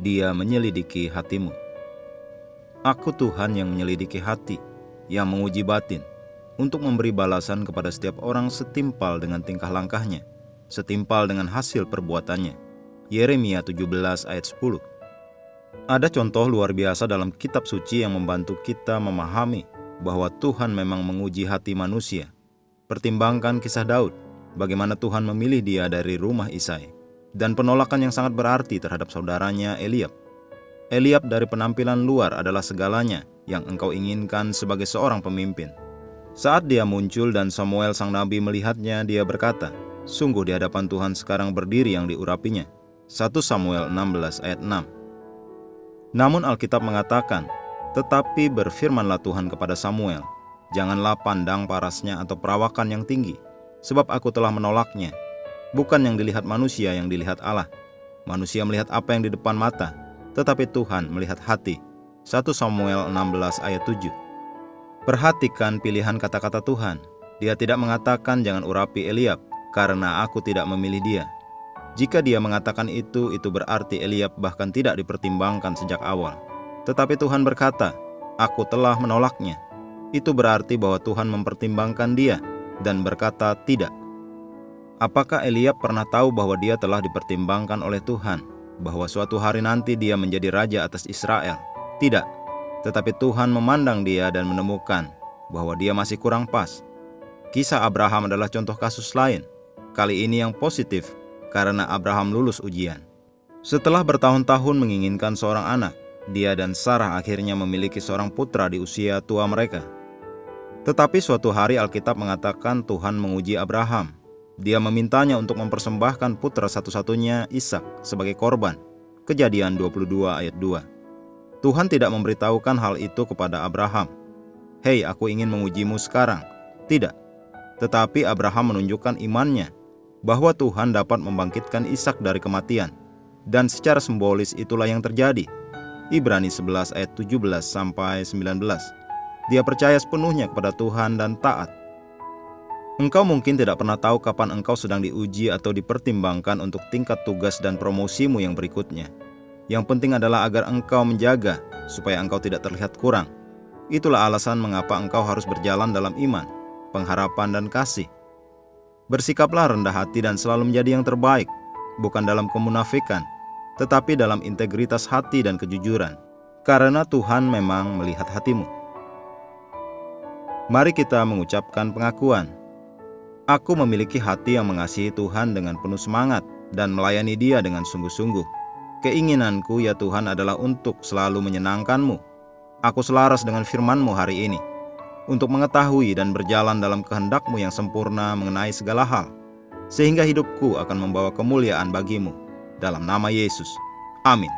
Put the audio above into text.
Dia menyelidiki hatimu. Aku Tuhan yang menyelidiki hati, yang menguji batin, untuk memberi balasan kepada setiap orang setimpal dengan tingkah langkahnya, setimpal dengan hasil perbuatannya. Yeremia 17 ayat 10. Ada contoh luar biasa dalam kitab suci yang membantu kita memahami bahwa Tuhan memang menguji hati manusia. Pertimbangkan kisah Daud, bagaimana Tuhan memilih dia dari rumah Isai, dan penolakan yang sangat berarti terhadap saudaranya Eliab. Eliab dari penampilan luar adalah segalanya yang engkau inginkan sebagai seorang pemimpin. Saat dia muncul dan Samuel sang nabi melihatnya, dia berkata, "Sungguh di hadapan Tuhan sekarang berdiri yang diurapinya." 1 Samuel 16 ayat 6. Namun Alkitab mengatakan, "Tetapi berfirmanlah Tuhan kepada Samuel, janganlah pandang parasnya atau perawakan yang tinggi, sebab aku telah menolaknya. Bukan yang dilihat manusia yang dilihat Allah. Manusia melihat apa yang di depan mata, tetapi Tuhan melihat hati." 1 Samuel 16 ayat 7. Perhatikan pilihan kata-kata Tuhan. Dia tidak mengatakan jangan urapi Eliab, karena aku tidak memilih dia. Jika dia mengatakan itu berarti Eliab bahkan tidak dipertimbangkan sejak awal. Tetapi Tuhan berkata, "Aku telah menolaknya." Itu berarti bahwa Tuhan mempertimbangkan dia dan berkata tidak. Apakah Eliab pernah tahu bahwa dia telah dipertimbangkan oleh Tuhan, bahwa suatu hari nanti dia menjadi raja atas Israel? Tidak. Tetapi Tuhan memandang dia dan menemukan bahwa dia masih kurang pas. Kisah Abraham adalah contoh kasus lain, kali ini yang positif, karena Abraham lulus ujian. Setelah bertahun-tahun menginginkan seorang anak, dia dan Sarah akhirnya memiliki seorang putra di usia tua mereka. Tetapi suatu hari Alkitab mengatakan Tuhan menguji Abraham. Dia memintanya untuk mempersembahkan putra satu-satunya Ishak sebagai korban. Kejadian 22 ayat 2. Tuhan tidak memberitahukan hal itu kepada Abraham. "Hei, aku ingin mengujimu sekarang." Tidak. Tetapi Abraham menunjukkan imannya bahwa Tuhan dapat membangkitkan Ishak dari kematian. Dan secara simbolis itulah yang terjadi. Ibrani 11 ayat 17 sampai 19. Dia percaya sepenuhnya kepada Tuhan dan taat. Engkau mungkin tidak pernah tahu kapan engkau sedang diuji atau dipertimbangkan untuk tingkat tugas dan promosimu yang berikutnya. Yang penting adalah agar engkau menjaga supaya engkau tidak terlihat kurang. Itulah alasan mengapa engkau harus berjalan dalam iman, pengharapan dan kasih. Bersikaplah rendah hati dan selalu menjadi yang terbaik, bukan dalam kemunafikan, tetapi dalam integritas hati dan kejujuran, karena Tuhan memang melihat hatimu. Mari kita mengucapkan pengakuan. Aku memiliki hati yang mengasihi Tuhan dengan penuh semangat dan melayani Dia dengan sungguh-sungguh. Keinginanku ya Tuhan adalah untuk selalu menyenangkan-Mu. Aku selaras dengan firman-Mu hari ini, untuk mengetahui dan berjalan dalam kehendak-Mu yang sempurna mengenai segala hal, sehingga hidupku akan membawa kemuliaan bagi-Mu. Dalam nama Yesus. Amin.